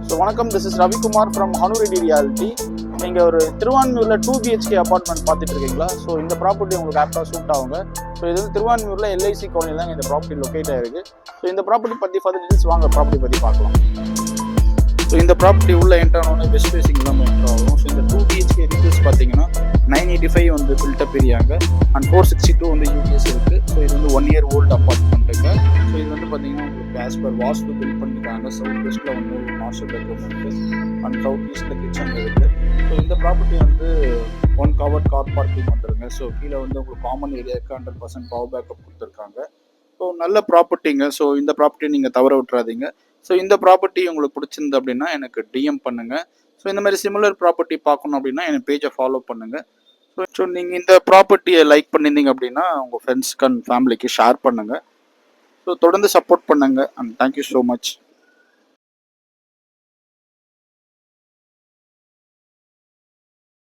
So வணக்கம், this is Ravikumar from HanuReddy realty. நீங்கள் ஒரு திருவான்மியூரில் 2 BHK அப்பார்ட்மெண்ட் பார்த்துட்டு இருக்கீங்களா? ஸோ இந்த ப்ராப்பர்ட்டி உங்களுக்கு ஆப்டாக சூட் ஆகுங்க. ஸோ இது வந்து திருவான்மியூரில் LIC காலனியில் தான் இந்த ப்ராப்பர்ட்டி லொக்கேட் ஆகிருக்கு. ஸோ இந்த ப்ராப்பர்ட்டி பற்றி ஃபர்தர் டீல்ஸ் வாங்க ப்ராப்பர்ட்டி பற்றி பார்க்கலாம். ஸோ இந்த ப்ராப்பர்ட்டி உள்ள என்டர் ஆனோடனே வெஸ்ட் ஃபேசிங் தான் என்டர் ஆகும். ஸோ இந்த 2 BHK டீட்டெயில்ஸ் பார்த்தீங்கன்னா 985 வந்து பில்டப் ஏரியாங்க அண்ட் 462 வந்து யூடிஎஸ் இருக்குது. ஸோ இது வந்து 1 year ஓல்டு அப்பார்ட்மெண்ட்டுங்க. ஸோ இது வந்து பார்த்தீங்கன்னா உங்களுக்கு ஆஸ் பர் வாஸ்து பில்ட் பண்ணிருக்காங்க. சவுத் வெஸ்ட்டில் வந்து ஒரு மாஸ்டர் பெட்ரூம் இருக்குது அண்ட் சவுத் ஈஸ்ட்டில் கிச்சன் இருக்குது. ஸோ இந்த ப்ராப்பர்ட்டி வந்து 1 covered கார் பார்க்கிங் வந்துருங்க. ஸோ கீழே வந்து உங்களுக்கு காமன் ஏரியாவுக்கு 100% பவர் பேக்கப் கொடுத்துருக்காங்க. ஸோ நல்ல ப்ராப்பர்ட்டிங்க. ஸோ இந்த ப்ராப்பர்ட்டி நீங்கள் தவற விட்டுறாதீங்க. ஸோ இந்த ப்ராப்பர்ட்டி உங்களுக்கு பிடிச்சிருந்து அப்படின்னா எனக்கு DM பண்ணுங்கள். ஸோ இந்த மாதிரி சிமிலர் ப்ராப்பர்ட்டி பார்க்கணும் அப்படின்னா என் பேஜை ஃபாலோ பண்ணுங்கள். ஸோ நீங்கள் இந்த ப்ராப்பர்ட்டியை லைக் பண்ணியிருந்தீங்க அப்படின்னா உங்கள் ஃப்ரெண்ட்ஸ்க்கு அண்ட் ஃபேமிலிக்கு ஷேர் பண்ணுங்கள். ஸோ தொடர்ந்து சப்போர்ட் பண்ணுங்கள் அண்ட் தேங்க்யூ ஸோ மச்.